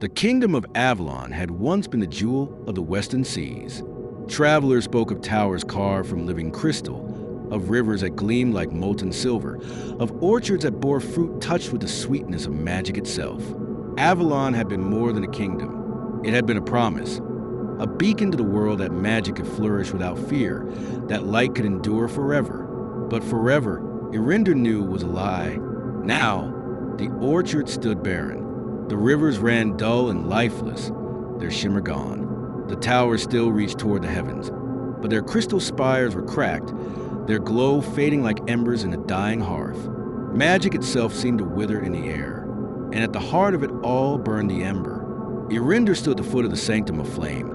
The kingdom of Avalon had once been the jewel of the western seas. Travelers spoke of towers carved from living crystal, of rivers that gleamed like molten silver, of orchards that bore fruit touched with the sweetness of magic itself. Avalon had been more than a kingdom. It had been a promise, a beacon to the world that magic could flourish without fear, that light could endure forever. But forever, Eryndor knew, was a lie. Now, the orchard stood barren. The rivers ran dull and lifeless, their shimmer gone. The towers still reached toward the heavens, but their crystal spires were cracked, their glow fading like embers in a dying hearth. Magic itself seemed to wither in the air, and at the heart of it all burned the ember. Eryndor stood at the foot of the sanctum of flame,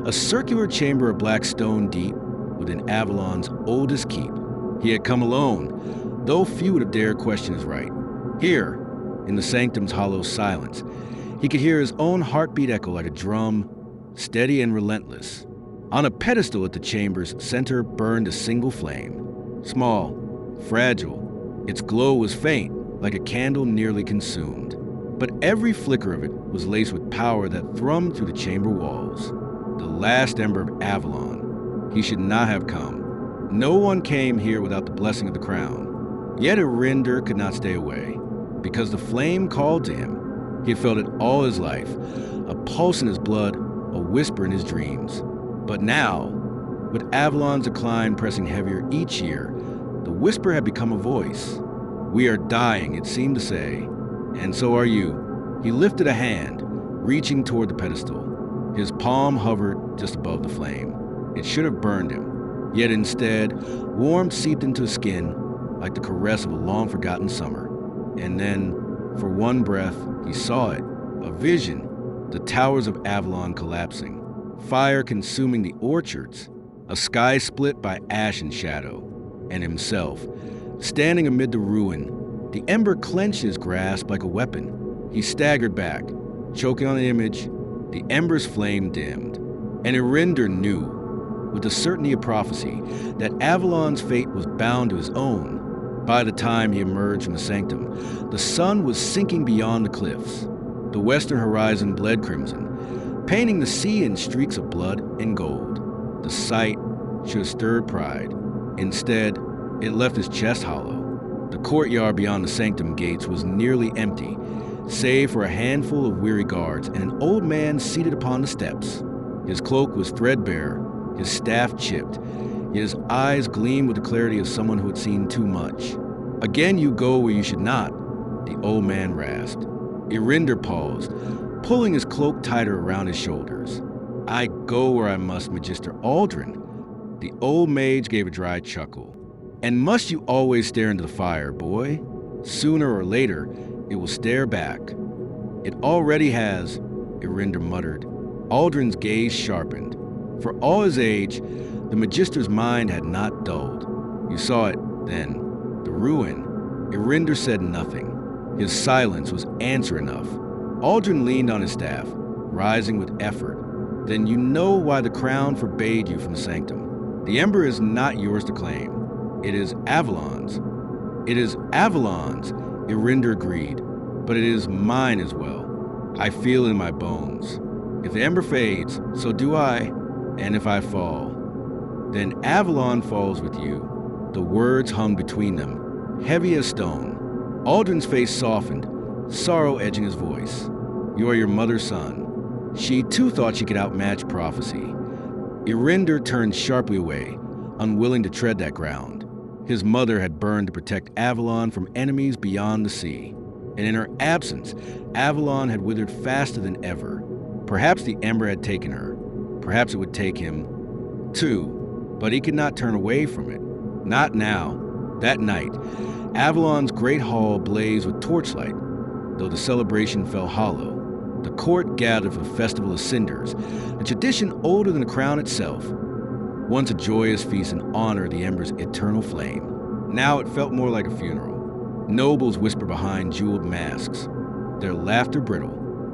a circular chamber of black stone deep within Avalon's oldest keep. He had come alone, though few would have dared question his right. Here, in the sanctum's hollow silence, he could hear his own heartbeat echo like a drum, steady and relentless. On a pedestal at the chamber's center burned a single flame. Small, fragile, its glow was faint, like a candle nearly consumed. But every flicker of it was laced with power that thrummed through the chamber walls. The last ember of Avalon. He should not have come. No one came here without the blessing of the crown. Yet Eryndor could not stay away, because the flame called to him. He had felt it all his life, a pulse in his blood, a whisper in his dreams. But now, with Avalon's decline pressing heavier each year, the whisper had become a voice. "We are dying," it seemed to say, "and so are you." He lifted a hand, reaching toward the pedestal. His palm hovered just above the flame. It should have burned him. Yet instead, warmth seeped into his skin like the caress of a long-forgotten summer. And then, for one breath, he saw it, a vision, the towers of Avalon collapsing, fire consuming the orchards, a sky split by ash and shadow, and himself, standing amid the ruin. The ember clenched his grasp like a weapon. He staggered back, choking on the image. The ember's flame dimmed, and Eryndor knew, with the certainty of prophecy, that Avalon's fate was bound to his own. By the time he emerged from the sanctum, the sun was sinking beyond the cliffs. The western horizon bled crimson, painting the sea in streaks of blood and gold. The sight should have stirred pride. Instead, it left his chest hollow. The courtyard beyond the sanctum gates was nearly empty, save for a handful of weary guards and an old man seated upon the steps. His cloak was threadbare, his staff chipped, yet his eyes gleamed with the clarity of someone who had seen too much. "Again you go where you should not," the old man rasped. Eryndor paused, pulling his cloak tighter around his shoulders. "I go where I must, Magister Aldrin." The old mage gave a dry chuckle. "And must you always stare into the fire, boy? Sooner or later, it will stare back." "It already has," Eryndor muttered. Aldrin's gaze sharpened. For all his age, the Magister's mind had not dulled. "You saw it, then. The ruin." Eryndor said nothing. His silence was answer enough. Aldrin leaned on his staff, rising with effort. "Then you know why the crown forbade you from the sanctum. The ember is not yours to claim. It is Avalon's." "It is Avalon's," Eryndor agreed, "but it is mine as well. I feel it in my bones. If the ember fades, so do I, and if I fall, then Avalon falls with you." The words hung between them, heavy as stone. Aldrin's face softened, sorrow edging his voice. "You are your mother's son." She too thought she could outmatch prophecy. Eryndor turned sharply away, unwilling to tread that ground. His mother had burned to protect Avalon from enemies beyond the sea, and in her absence, Avalon had withered faster than ever. Perhaps the ember had taken her. Perhaps it would take him, too, but he could not turn away from it. Not now. That night, Avalon's great hall blazed with torchlight, though the celebration fell hollow. The court gathered for the Festival of Cinders, a tradition older than the crown itself. Once a joyous feast in honor of the ember's eternal flame. Now it felt more like a funeral. Nobles whispered behind jeweled masks, their laughter brittle.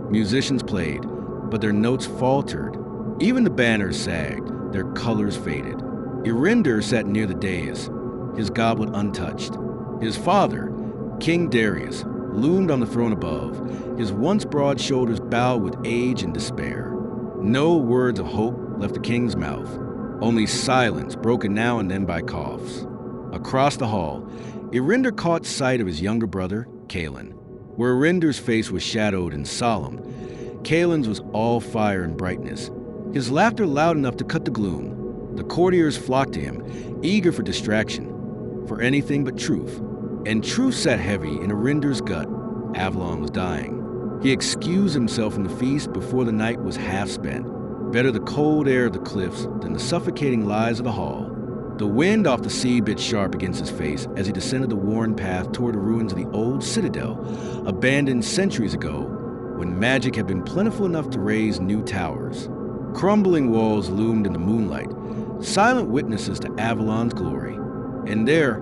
Musicians played, but their notes faltered. Even the banners sagged, their colors faded. Eryndor sat near the dais, his goblet untouched. His father, King Darius, loomed on the throne above, his once broad shoulders bowed with age and despair. No words of hope left the king's mouth, only silence broken now and then by coughs. Across the hall, Eryndor caught sight of his younger brother, Kaelin. Where Eryndor's face was shadowed and solemn, Kaelin's was all fire and brightness, his laughter loud enough to cut the gloom. The courtiers flocked to him, eager for distraction, for anything but truth. And truth sat heavy in Eryndor's gut. Avalon was dying. He excused himself from the feast before the night was half spent. Better the cold air of the cliffs than the suffocating lies of the hall. The wind off the sea bit sharp against his face as he descended the worn path toward the ruins of the old citadel, abandoned centuries ago when magic had been plentiful enough to raise new towers. Crumbling walls loomed in the moonlight, silent witnesses to Avalon's glory. And there,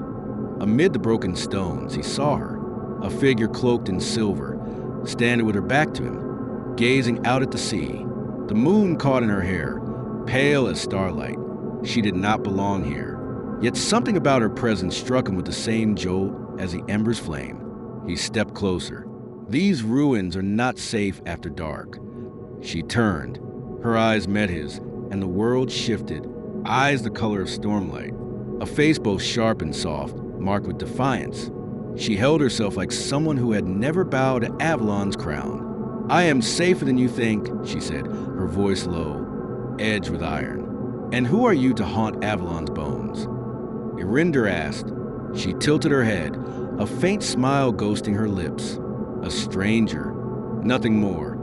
amid the broken stones, he saw her, a figure cloaked in silver, standing with her back to him, gazing out at the sea, the moon caught in her hair, pale as starlight. She did not belong here, yet something about her presence struck him with the same jolt as the ember's flame. He stepped closer. These ruins are not safe after dark. She turned. Her eyes met his, and the world shifted, eyes the color of stormlight, a face both sharp and soft, marked with defiance. She held herself like someone who had never bowed to Avalon's crown. "I am safer than you think," she said, her voice low, edged with iron. "And who are you to haunt Avalon's bones?" Eryndor asked. She tilted her head, a faint smile ghosting her lips. A stranger, nothing more.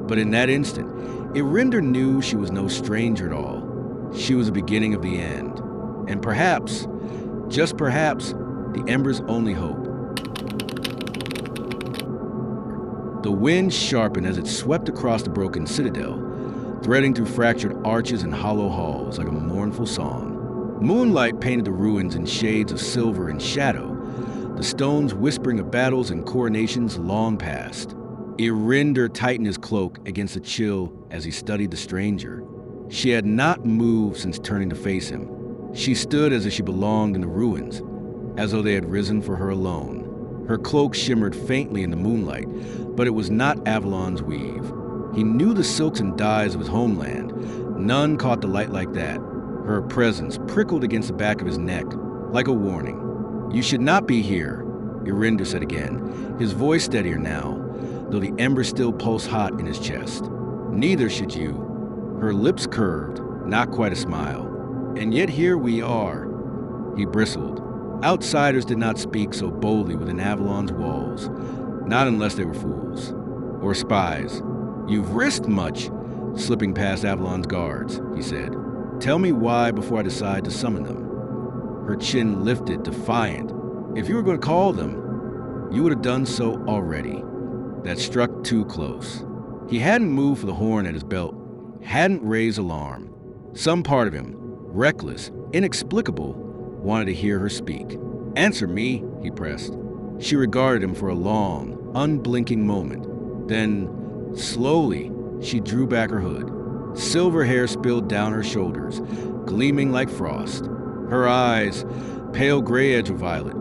But in that instant, Eryndor knew she was no stranger at all. She was the beginning of the end. And perhaps, just perhaps, the Ember's only hope. The wind sharpened as it swept across the broken citadel, threading through fractured arches and hollow halls like a mournful song. Moonlight painted the ruins in shades of silver and shadow, the stones whispering of battles and coronations long past. Eryndor tightened his cloak against the chill as he studied the stranger. She had not moved since turning to face him. She stood as if she belonged in the ruins, as though they had risen for her alone. Her cloak shimmered faintly in the moonlight, but it was not Avalon's weave. He knew the silks and dyes of his homeland. None caught the light like that. Her presence prickled against the back of his neck, like a warning. "You should not be here," Eryndor said again, his voice steadier now, though the ember still pulsed hot in his chest. "Neither should you." Her lips curved, not quite a smile. "And yet here we are." He bristled. Outsiders did not speak so boldly within Avalon's walls, not unless they were fools. Or spies. "You've risked much, slipping past Avalon's guards," he said. "Tell me why before I decide to summon them." Her chin lifted, defiant. "If you were going to call them, you would have done so already." That struck too close. He hadn't moved for the horn at his belt, hadn't raised alarm. Some part of him, reckless, inexplicable, wanted to hear her speak. "Answer me," he pressed. She regarded him for a long, unblinking moment. Then, slowly, she drew back her hood. Silver hair spilled down her shoulders, gleaming like frost. Her eyes, pale gray edge of violet,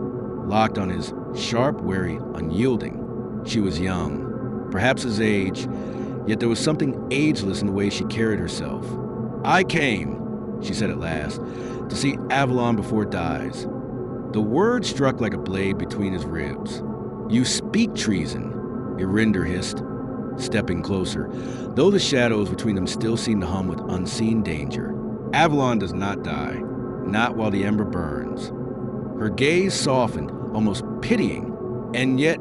locked on his, sharp, wary, unyielding. She was young, perhaps his age, yet there was something ageless in the way she carried herself. "I came," she said at last, "to see Avalon before it dies." The word struck like a blade between his ribs. "You speak treason," Eryndor hissed, stepping closer, though the shadows between them still seemed to hum with unseen danger. "Avalon does not die, not while the ember burns." Her gaze softened, almost pitying, and yet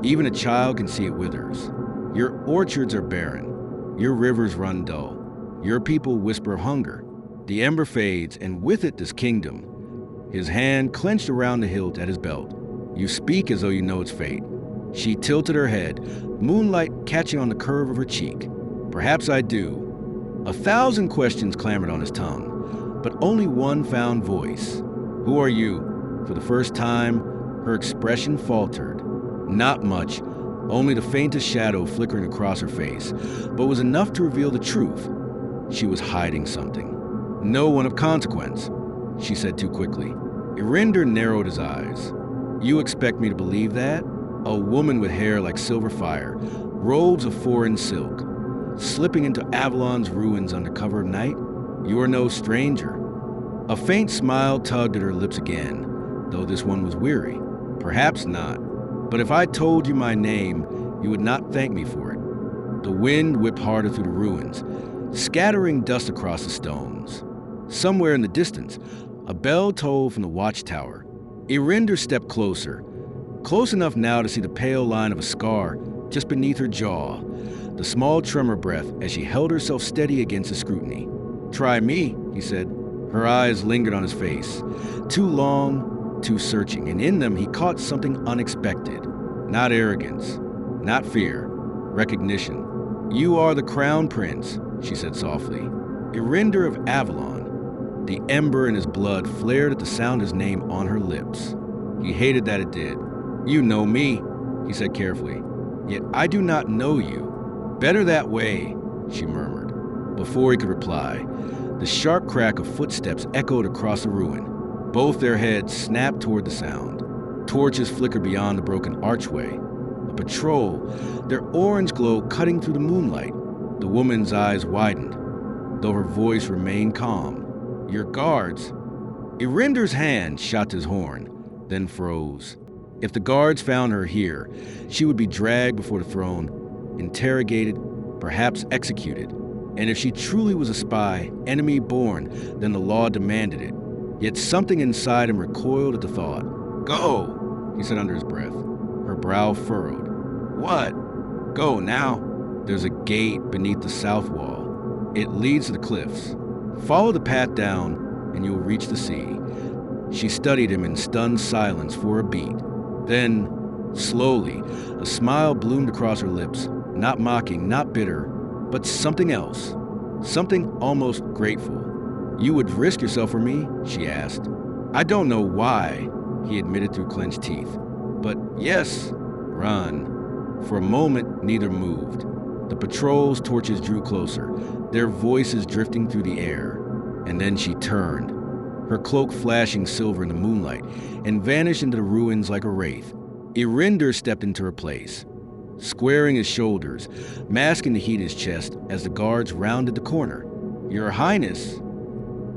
even a child can see it withers. "Your orchards are barren. Your rivers run dull. Your people whisper of hunger. The ember fades, and with it this kingdom." His hand clenched around the hilt at his belt. "You speak as though you know its fate." She tilted her head, moonlight catching on the curve of her cheek. "Perhaps I do." 1,000 questions clamored on his tongue, but only one found voice. "Who are you?" For the first time, her expression faltered. Not much, only the faintest shadow flickering across her face, but was enough to reveal the truth. She was hiding something. "No one of consequence," she said too quickly. Eryndor narrowed his eyes. "You expect me to believe that?" A woman with hair like silver fire, robes of foreign silk, slipping into Avalon's ruins under cover of night? You are no stranger. A faint smile tugged at her lips again, though this one was weary. Perhaps not. But if I told you my name, you would not thank me for it. The wind whipped harder through the ruins, scattering dust across the stones. Somewhere in the distance, a bell tolled from the watchtower. Eryndor stepped closer, close enough now to see the pale line of a scar just beneath her jaw, the small tremor breath as she held herself steady against the scrutiny. "Try me," he said. Her eyes lingered on his face, too long, too searching, and in them he caught something unexpected. Not arrogance, not fear, recognition. "You are the Crown Prince," she said softly. "Eryndor of Avalon." The ember in his blood flared at the sound of his name on her lips. He hated that it did. "You know me," he said carefully. "Yet I do not know you." "Better that way," she murmured. Before he could reply, the sharp crack of footsteps echoed across the ruin. Both their heads snapped toward the sound. Torches flickered beyond the broken archway. A patrol, their orange glow cutting through the moonlight. The woman's eyes widened, though her voice remained calm. "Your guards." Eryndor's hand shot to his horn, then froze. If the guards found her here, she would be dragged before the throne, interrogated, perhaps executed. And if she truly was a spy, enemy born, then the law demanded it. Yet something inside him recoiled at the thought. "Go," he said under his breath. Her brow furrowed. "What?" "Go now. There's a gate beneath the south wall. It leads to the cliffs. Follow the path down, and you'll reach the sea." She studied him in stunned silence for a beat. Then, slowly, a smile bloomed across her lips, not mocking, not bitter, but something else, something almost grateful. "You would risk yourself for me?" she asked. "I don't know why," he admitted through clenched teeth. "But yes." "Run." For a moment, neither moved. The patrol's torches drew closer, their voices drifting through the air. And then she turned, her cloak flashing silver in the moonlight, and vanished into the ruins like a wraith. Eryndor stepped into her place, squaring his shoulders, masking the heat in his chest as the guards rounded the corner. "Your Highness."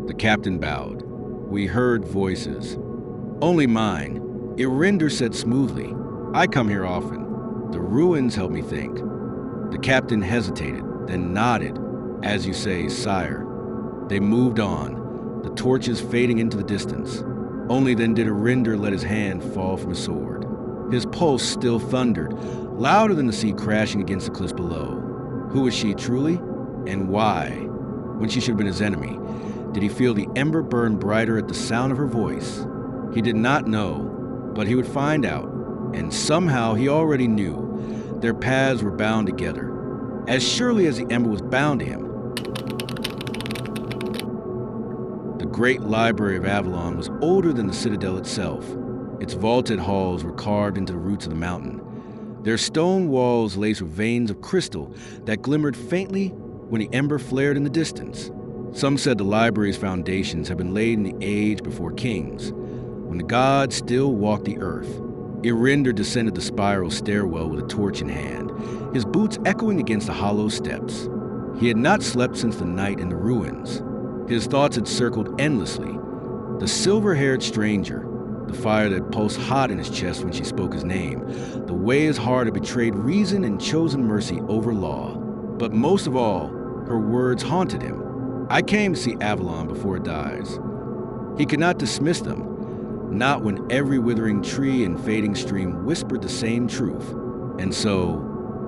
The captain bowed. "We heard voices." "Only mine," Eryndor said smoothly. "I come here often. The ruins help me think." The captain hesitated, then nodded. "As you say, sire." They moved on, the torches fading into the distance. Only then did Eryndor let his hand fall from his sword. His pulse still thundered, louder than the sea crashing against the cliffs below. Who was she truly? And why? When she should have been his enemy, did he feel the ember burn brighter at the sound of her voice? He did not know, but he would find out. And somehow he already knew. Their paths were bound together, as surely as the ember was bound to him. The great library of Avalon was older than the citadel itself. Its vaulted halls were carved into the roots of the mountain, their stone walls laced with veins of crystal that glimmered faintly when the ember flared in the distance. Some said the library's foundations had been laid in the age before kings, when the gods still walked the earth. Eryndor descended the spiral stairwell with a torch in hand, his boots echoing against the hollow steps. He had not slept since the night in the ruins. His thoughts had circled endlessly. The silver-haired stranger, the fire that pulsed hot in his chest when she spoke his name, the way his heart had betrayed reason and chosen mercy over law. But most of all, her words haunted him. "I came to see Avalon before it dies." He could not dismiss them, not when every withering tree and fading stream whispered the same truth. And so,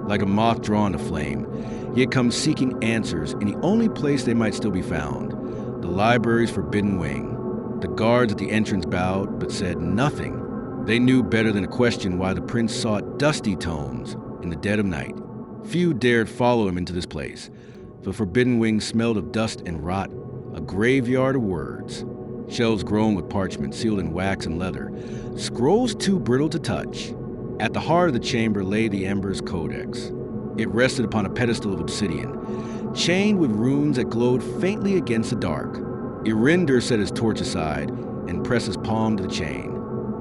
like a moth drawn to flame, he had come seeking answers in the only place they might still be found, the library's forbidden wing. The guards at the entrance bowed, but said nothing. They knew better than to question why the prince sought dusty tomes in the dead of night. Few dared follow him into this place. The forbidden wing smelled of dust and rot, a graveyard of words. Shelves grown with parchment, sealed in wax and leather, scrolls too brittle to touch. At the heart of the chamber lay the Ember's codex. It rested upon a pedestal of obsidian, chained with runes that glowed faintly against the dark. Eryndor set his torch aside and pressed his palm to the chain.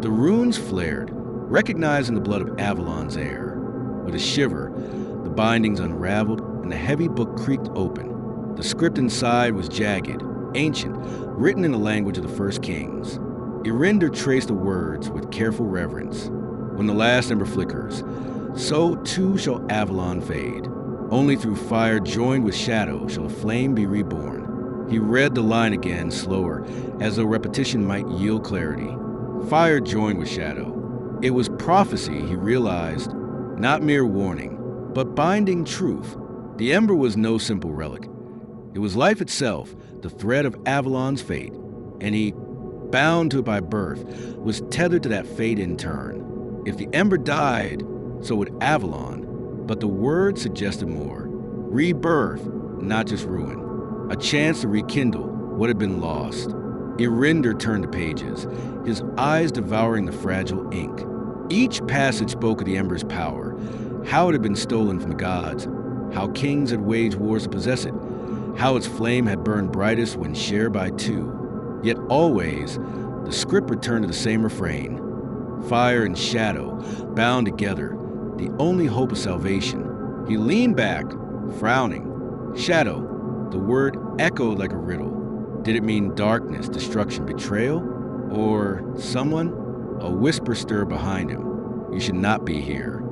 The runes flared, recognizing the blood of Avalon's heir. With a shiver, the bindings unraveled and the heavy book creaked open. The script inside was jagged, ancient, written in the language of the First Kings. Eryndor traced the words with careful reverence. When the last ember flickers, so too shall Avalon fade. Only through fire joined with shadow shall a flame be reborn. He read the line again, slower, as though repetition might yield clarity. Fire joined with shadow. It was prophecy, he realized, not mere warning, but binding truth. The ember was no simple relic. It was life itself, the thread of Avalon's fate, and he, bound to it by birth, was tethered to that fate in turn. If the ember died, so would Avalon, but the word suggested more. Rebirth, not just ruin. A chance to rekindle what had been lost. Eryndor turned the pages, his eyes devouring the fragile ink. Each passage spoke of the ember's power, how it had been stolen from the gods, how kings had waged wars to possess it, how its flame had burned brightest when shared by two. Yet always, the script returned to the same refrain. Fire and shadow, bound together, the only hope of salvation. He leaned back, frowning. Shadow, the word echoed like a riddle. Did it mean darkness, destruction, betrayal? Or someone? A whisper stirred behind him. You should not be here.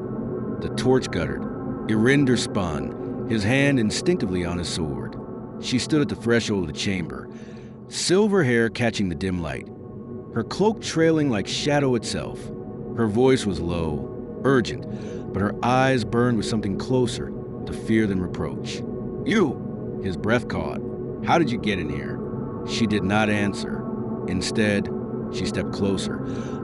The torch guttered. Eryndor spun, his hand instinctively on his sword. She stood at the threshold of the chamber, silver hair catching the dim light, her cloak trailing like shadow itself. Her voice was low, urgent, but her eyes burned with something closer to fear than reproach. You! His breath caught. How did you get in here? She did not answer. Instead, she stepped closer,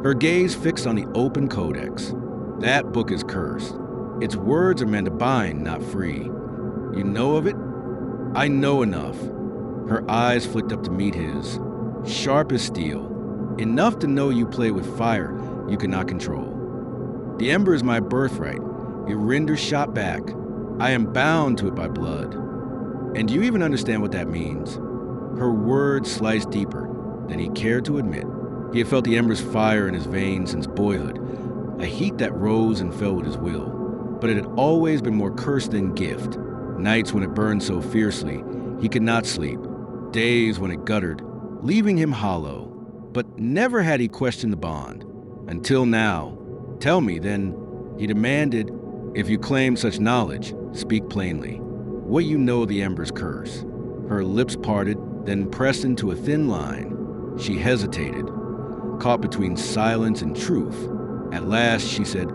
her gaze fixed on the open codex. That book is cursed. Its words are meant to bind, not free. You know of it? I know enough. Her eyes flicked up to meet his, sharp as steel. Enough to know you play with fire you cannot control. The ember is my birthright. Eryndor shot back. I am bound to it by blood. And do you even understand what that means? Her words sliced deeper than he cared to admit. He had felt the ember's fire in his veins since boyhood, a heat that rose and fell with his will. But it had always been more cursed than gift. Nights when it burned so fiercely, he could not sleep. Days when it guttered, leaving him hollow. But never had he questioned the bond. Until now. Tell me, then, he demanded, if you claim such knowledge, speak plainly. What you know of the ember's curse. Her lips parted, then pressed into a thin line. She hesitated, caught between silence and truth. At last, she said,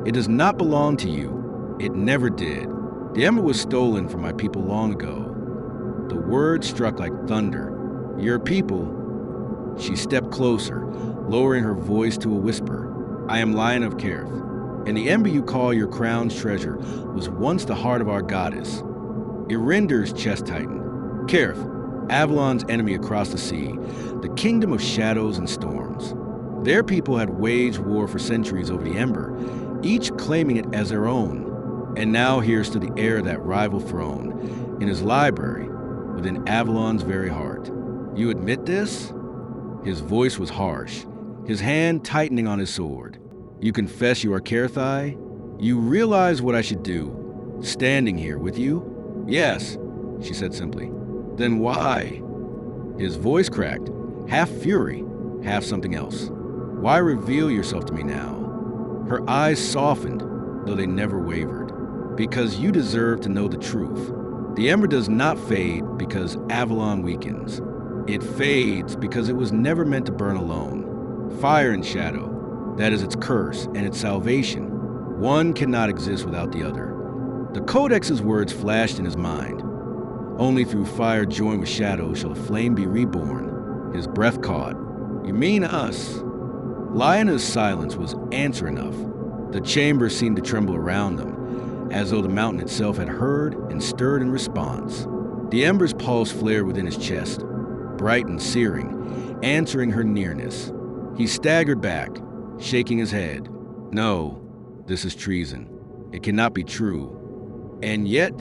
it does not belong to you. It never did. The ember was stolen from my people long ago. The word struck like thunder. Your people. She stepped closer, lowering her voice to a whisper. I am Lyanna of Kerith, and the ember you call your crown's treasure was once the heart of our goddess. Eryndor's chest tightened. Kerith, Avalon's enemy across the sea, the kingdom of shadows and storms. Their people had waged war for centuries over the ember, each claiming it as their own. And now here stood the heir of that rival throne, in his library, within Avalon's very heart. You admit this? His voice was harsh, his hand tightening on his sword. You confess you are Kerithai? You realize what I should do, standing here with you? Yes, she said simply. Then why? His voice cracked, half fury, half something else. Why reveal yourself to me now? Her eyes softened, though they never wavered. Because you deserve to know the truth. The ember does not fade because Avalon weakens. It fades because it was never meant to burn alone. Fire and shadow, that is its curse and its salvation. One cannot exist without the other. The Codex's words flashed in his mind. Only through fire joined with shadow shall a flame be reborn. His breath caught. You mean us? Lyanna's silence was answer enough. The chamber seemed to tremble around them, as though the mountain itself had heard and stirred in response. The ember's pulse flared within his chest, bright and searing, answering her nearness. He staggered back, shaking his head. No, this is treason. It cannot be true. And yet,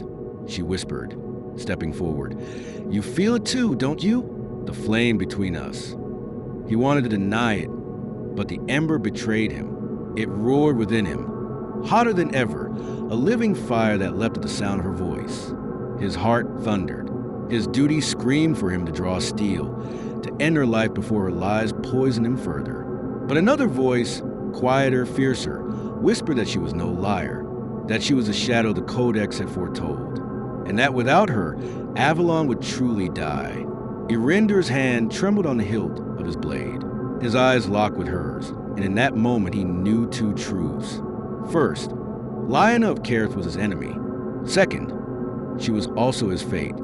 she whispered, stepping forward, you feel it too, don't you? The flame between us. He wanted to deny it, but the ember betrayed him. It roared within him, hotter than ever, a living fire that leapt at the sound of her voice. His heart thundered. His duty screamed for him to draw steel, to end her life before her lies poisoned him further. But another voice, quieter, fiercer, whispered that she was no liar, that she was a shadow the Codex had foretold, and that without her, Avalon would truly die. Eryndor's hand trembled on the hilt of his blade. His eyes locked with hers, and in that moment he knew two truths. First, Lyanna of Kerith was his enemy. Second, she was also his fate.